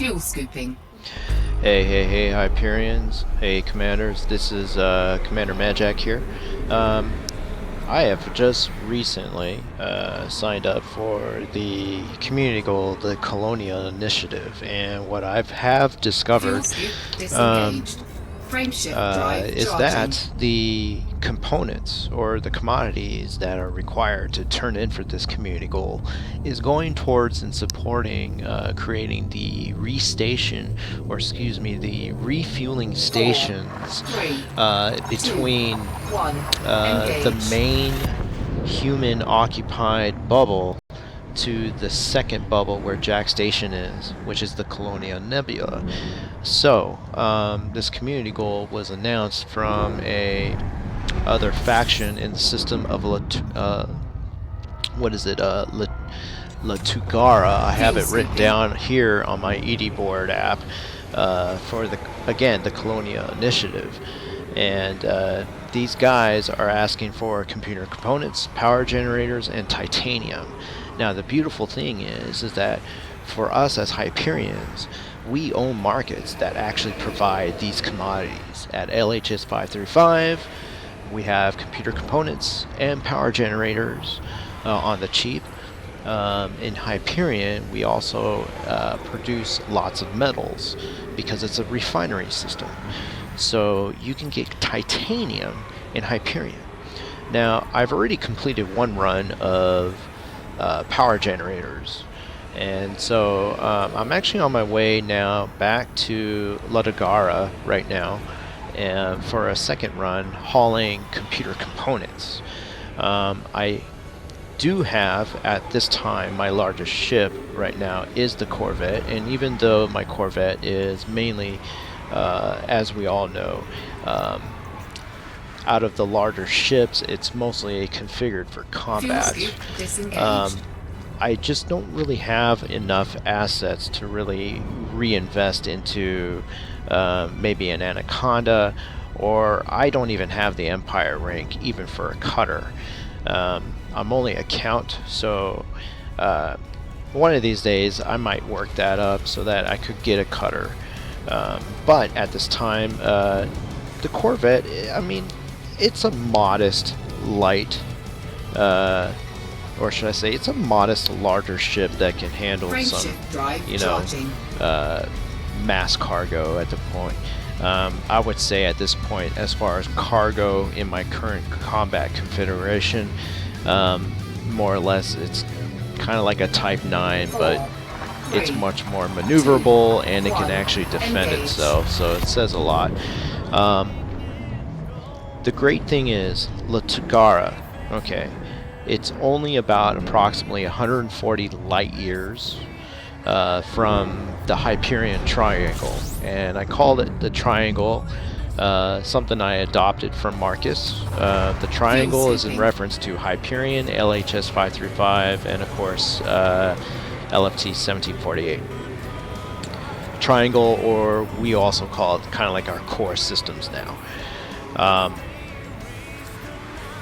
Fuel scooping. Hey, Hyperions. Hey, Commanders. This is Commander Madd Jakk here. I have just recently signed up for the community goal, the Colonia initiative, and what I have discovered is that the components or the commodities that are required to turn in for this community goal is going towards and supporting creating the the refueling stations between the main human occupied bubble to the second bubble where Jack's station is, which is the Colonia Nebula. So this community goal was announced from a other faction in the system of Lataurga. I have it written down here on my ED board app for the Colonia initiative, and these guys are asking for computer components, power generators, and titanium. Now the beautiful thing is that for us as Hyperions, we own markets that actually provide these commodities. At LHS 535, we have computer components and power generators on the cheap. In Hyperion, we also produce lots of metals because it's a refinery system. So you can get titanium in Hyperion. Now, I've already completed one run of power generators, and so I'm actually on my way now back to Lataurga right now and for a second run hauling computer components. I do have at this time my largest ship right now is the Corvette, and even though my Corvette is mainly as we all know, out of the larger ships, it's mostly configured for combat. I just don't really have enough assets to really reinvest into maybe an Anaconda, or I don't even have the Empire rank even for a cutter. I'm only a count, so one of these days I might work that up so that I could get a cutter. But at this time, the Corvette, I mean, it's a modest light, or should I say, it's a modest larger ship that can handle some, mass cargo at the point. I would say at this point, as far as cargo in my current combat configuration, more or less it's kind of like a Type 9, but it's much more maneuverable and it can actually defend itself, so it says a lot. The great thing is Lataurga, okay, it's only about approximately 140 light years from the Hyperion Triangle, and I called it the Triangle, something I adopted from Marcus. The Triangle is in reference to Hyperion, LHS 535, and of course LFT 1748. Triangle, or we also call it kind of like our core systems now.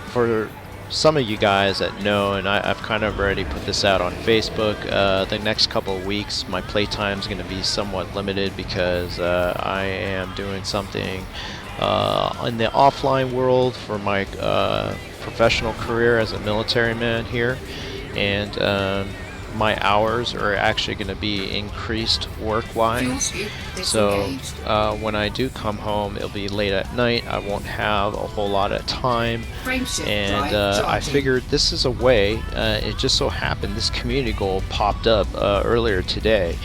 For some of you guys that know, and I've kind of already put this out on Facebook, the next couple of weeks my playtime is going to be somewhat limited because I am doing something in the offline world for my professional career as a military man here, and my hours are actually going to be increased work-wise. So when I do come home, it'll be late at night. I won't have a whole lot of time, and I figured this is a way. It just so happened this community goal popped up earlier today,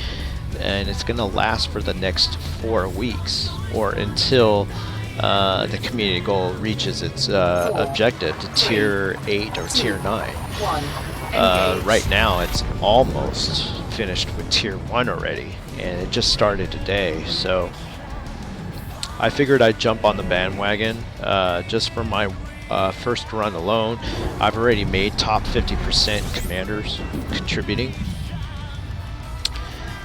and it's going to last for the next 4 weeks, or until the community goal reaches its objective to tier 8 or tier 9. Right now it's almost finished with tier 1 already, and it just started today, so I figured I'd jump on the bandwagon just for my first run alone. I've already made top 50% commanders contributing,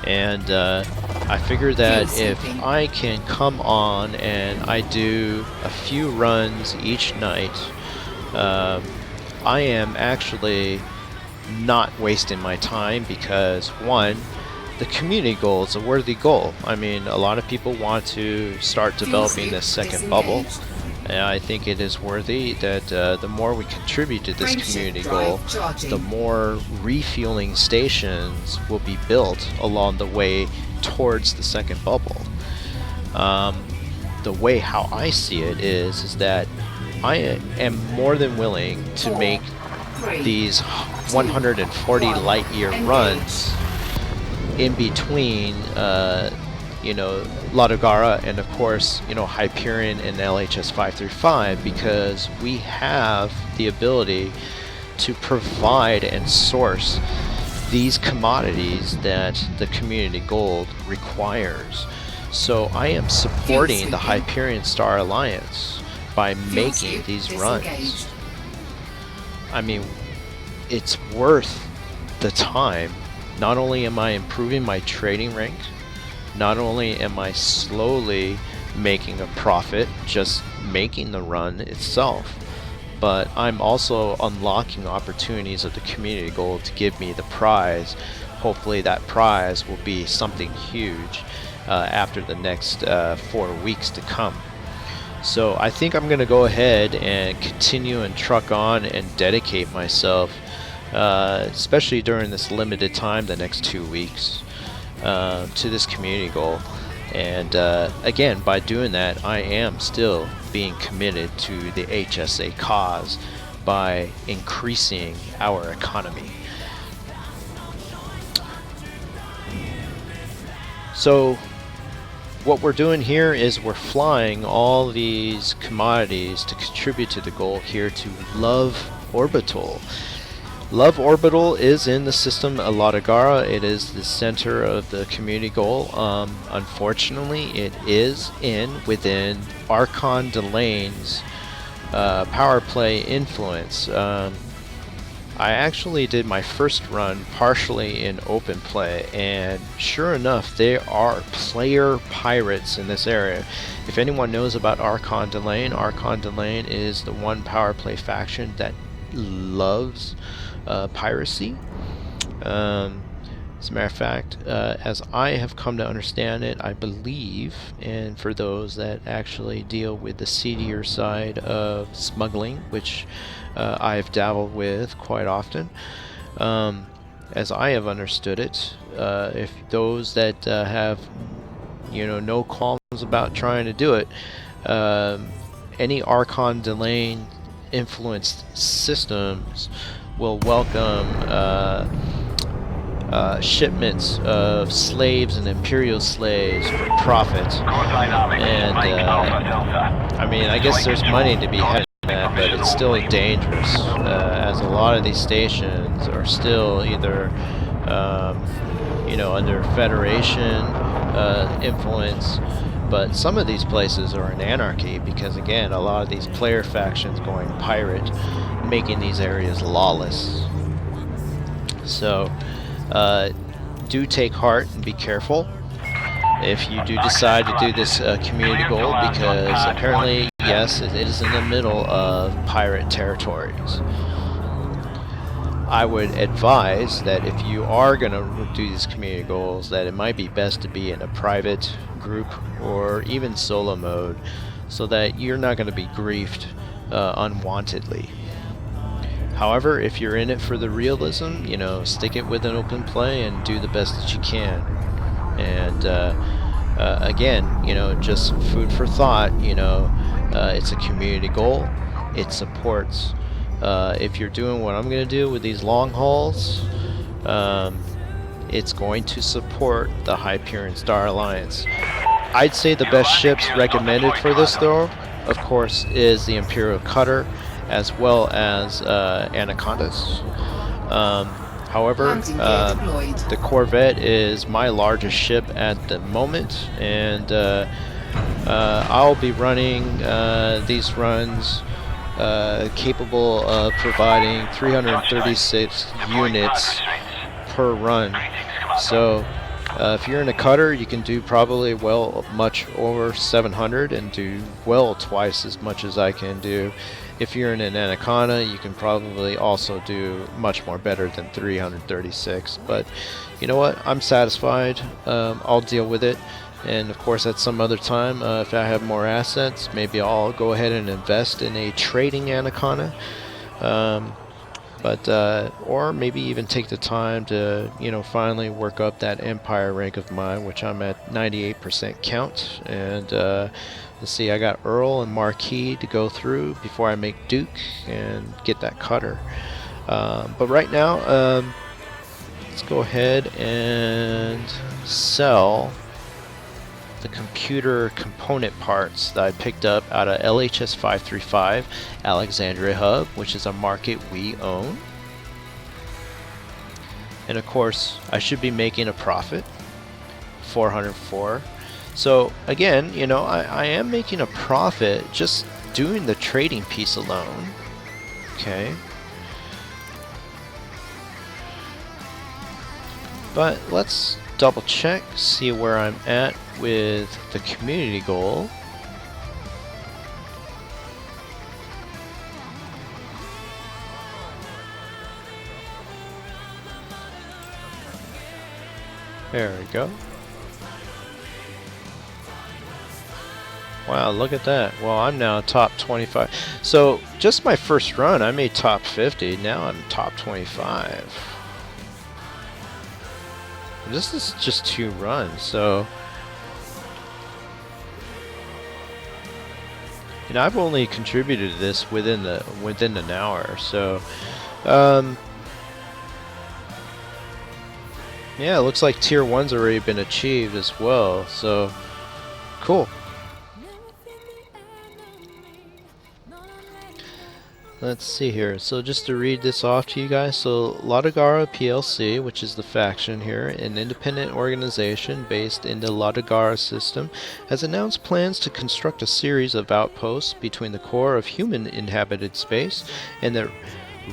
and I figured that if I can come on and I do a few runs each night, I am actually not wasting my time, because one, the community goal is a worthy goal. I mean, a lot of people want to start developing this second bubble, and I think it is worthy that the more we contribute to this community goal, the more refueling stations will be built along the way towards the second bubble. The way how I see it is that I am more than willing to make these 140 light year runs in between, you know, Lataurga and of course, you know, Hyperion and LHS 535, because we have the ability to provide and source these commodities that the community gold requires. So I am supporting the Hyperion Star Alliance by making these runs. I mean, it's worth the time. Not only am I improving my trading rank, not only am I slowly making a profit just making the run itself, but I'm also unlocking opportunities of the community goal to give me the prize. Hopefully that prize will be something huge after the next 4 weeks to come. So I think I'm going to go ahead and continue and truck on and dedicate myself, especially during this limited time, the next 2 weeks, to this community goal. And again, by doing that, I am still being committed to the HSA cause by increasing our economy. So what we're doing here is we're flying all these commodities to contribute to the goal here to Love Orbital. Love Orbital is in the system Lataurga. It is the center of the community goal. Unfortunately, it is within Archon Delane's power play influence. I actually did my first run partially in open play, and sure enough, there are player pirates in this area. If anyone knows about Archon Delane is the one power play faction that loves piracy. As a matter of fact, as I have come to understand it, I believe, and for those that actually deal with the seedier side of smuggling, which I've dabbled with quite often, as I have understood it, if those that have, you know, no qualms about trying to do it, any Archon Delane influenced systems will welcome shipments of slaves and imperial slaves for profit. And I mean, I guess there's money to be had in that, but it's still dangerous, as a lot of these stations are still either you know, under Federation influence, but some of these places are in anarchy because, again, a lot of these player factions going pirate, making these areas lawless. So do take heart and be careful if you do decide to do this community goal, because apparently, yes, it is in the middle of pirate territories. I would advise that if you are going to do these community goals, that it might be best to be in a private group or even solo mode, so that you're not going to be griefed unwantedly. However, if you're in it for the realism, you know, stick it with an open play and do the best that you can. And again, you know, just food for thought, you know, it's a community goal. It supports, if you're doing what I'm going to do with these long hauls, it's going to support the Hyperion Star Alliance. I'd say the best ships recommended for this, though, of course, is the Imperial Cutter, as well as Anacondas. However, the Corvette is my largest ship at the moment, and I'll be running these runs capable of providing 336 units per run. So If you're in a cutter, you can do probably well much over 700 and do well twice as much as I can do. If you're in an anaconda, you can probably also do much more better than 336. But you know what? I'm satisfied. I'll deal with it. And of course, at some other time, if I have more assets, maybe I'll go ahead and invest in a trading anaconda. Or maybe even take the time to, finally work up that empire rank of mine, which I'm at 98% count. And let's see, I got Earl and Marquis to go through before I make Duke and get that cutter. But right now, let's go ahead and sell the computer component parts that I picked up out of LHS 535 Alexandria Hub, which is a market we own. And of course, I should be making a profit, 404. So again, I am making a profit just doing the trading piece alone. Okay. But let's double check, see where I'm at with the community goal. There we go. Wow, look at that. Well, I'm now top 25. So just my first run, I made top 50. Now I'm top 25. This is just 2 runs, so I've only contributed to this within an hour. So yeah, it looks like tier 1's already been achieved as well. So cool. Let's see here. So just to read this off to you guys. So Lataurga PLC, which is the faction here, an independent organization based in the Lataurga system, has announced plans to construct a series of outposts between the core of human inhabited space and the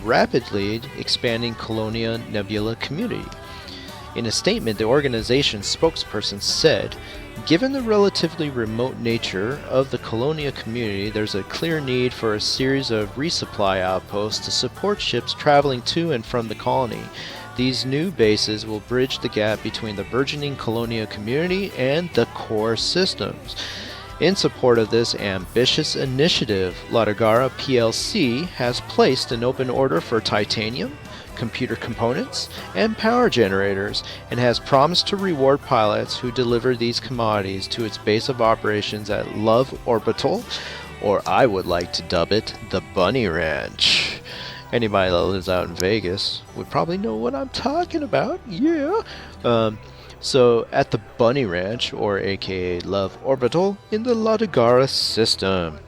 rapidly expanding Colonia Nebula community. In a statement, the organization's spokesperson said, "Given the relatively remote nature of the Colonia community, there's a clear need for a series of resupply outposts to support ships traveling to and from the colony. These new bases will bridge the gap between the burgeoning Colonia community and the core systems." In support of this ambitious initiative, Lataurga PLC has placed an open order for titanium, computer components, and power generators, and has promised to reward pilots who deliver these commodities to its base of operations at Love Orbital, or I would like to dub it the Bunny Ranch. Anybody that lives out in Vegas would probably know what I'm talking about. Yeah. So at the Bunny Ranch, or aka Love Orbital, in the Lataurga system.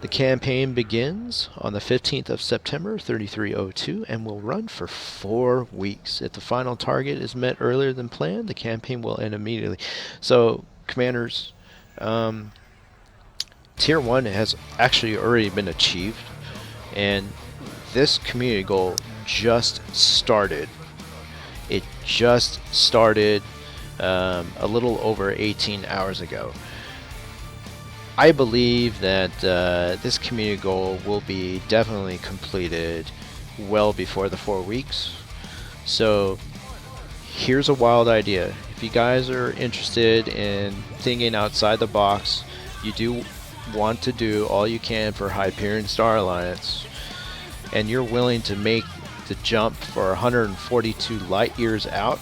The campaign begins on the 15th of September 3302 and will run for 4 weeks. If the final target is met earlier than planned, the campaign will end immediately. So, commanders, tier 1 has actually already been achieved, and this community goal just started. It just started a little over 18 hours ago. I believe that this community goal will be definitely completed well before the 4 weeks. So here's a wild idea. If you guys are interested in thinking outside the box, you do want to do all you can for Hyperion Star Alliance, and you're willing to make the jump for 142 light years out,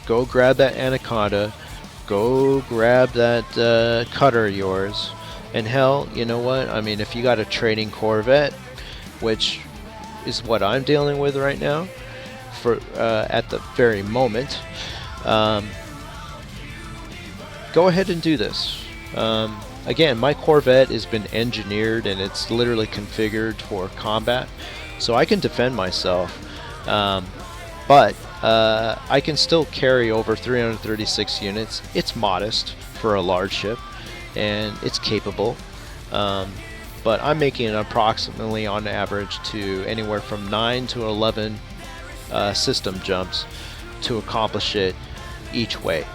go grab that Anaconda. Go grab that cutter of yours, and hell, you know what? I mean, if you got a trading Corvette, which is what I'm dealing with right now, for at the very moment, go ahead and do this. Again, my Corvette has been engineered and it's literally configured for combat, so I can defend myself. But I can still carry over 336 units. It's modest for a large ship, and it's capable. But I'm making it approximately on average to anywhere from 9 to 11 system jumps to accomplish it each way.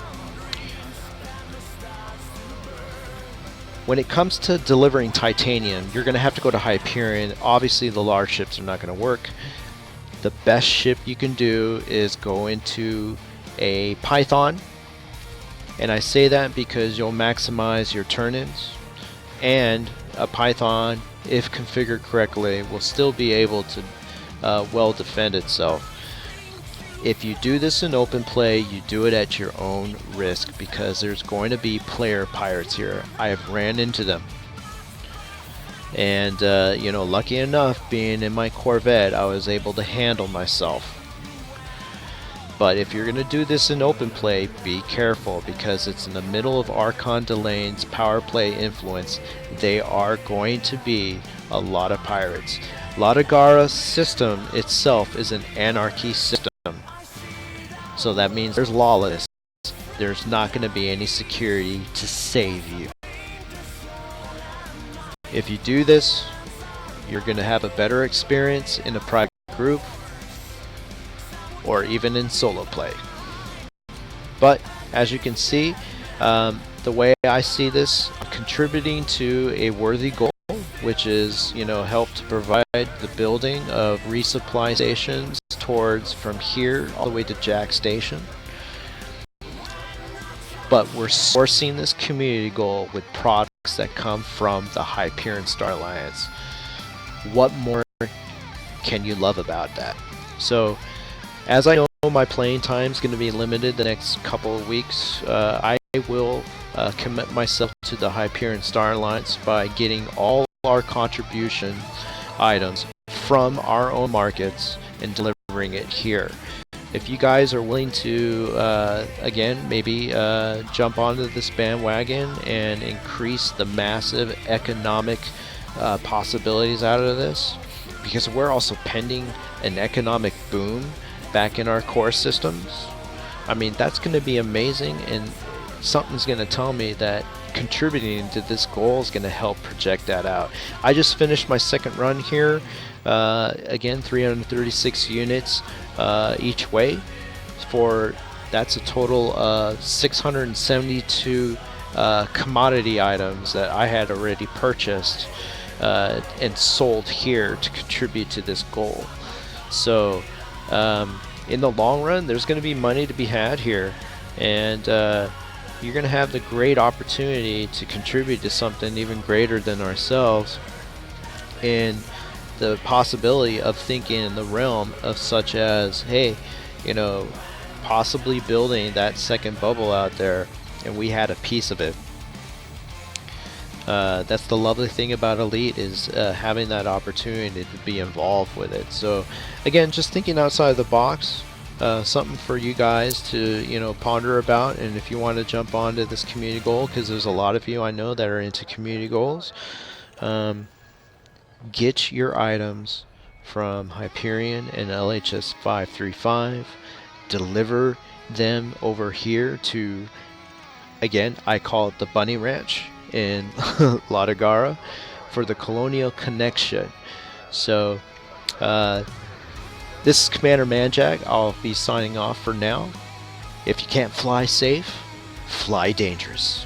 When it comes to delivering titanium, you're going to have to go to Hyperion. Obviously, the large ships are not going to work. The best ship you can do is go into a Python. And I say that because you'll maximize your turn-ins. And a Python, if configured correctly, will still be able to well defend itself. If you do this in open play, you do it at your own risk, because there's going to be player pirates here. I have ran into them. And, you know, lucky enough, being in my Corvette, I was able to handle myself. But if you're going to do this in open play, be careful, because it's in the middle of Archon Delane's power play influence. They are going to be a lot of pirates. Lataurga's system itself is an anarchy system. So that means there's lawless. There's not going to be any security to save you. If you do this, you're going to have a better experience in a private group or even in solo play. But as you can see, the way I see this, contributing to a worthy goal, which is, you know, help to provide the building of resupply stations towards from here all the way to Jack Station. But we're sourcing this community goal with products that come from the Hyperion Star Alliance. What more can you love about that? So, as I know my playing time is going to be limited the next couple of weeks, I will commit myself to the Hyperion Star Alliance by getting all our contribution items from our own markets and delivering it here. If you guys are willing to, again, maybe jump onto this bandwagon and increase the massive economic possibilities out of this, because we're also pending an economic boom back in our core systems. I mean, that's going to be amazing, and something's going to tell me that contributing to this goal is going to help project that out. I just finished my second run here. Again, 336 units each way. That's a total of 672 commodity items that I had already purchased and sold here to contribute to this goal. So in the long run, there's going to be money to be had here, and you're going to have the great opportunity to contribute to something even greater than ourselves, and the possibility of thinking in the realm of such as, hey, you know, possibly building that second bubble out there, and we had a piece of it. That's the lovely thing about Elite, is having that opportunity to be involved with it. So again, just thinking outside the box, something for you guys to, you know, ponder about. And if you want to jump onto this community goal, because there's a lot of you I know that are into community goals, get your items from Hyperion and LHS 535, deliver them over here to, again, I call it the Bunny Ranch in Lataurga, for the Colonial connection. So this is Commander Madd Jakk. I'll be signing off for now. If you can't fly safe, fly dangerous.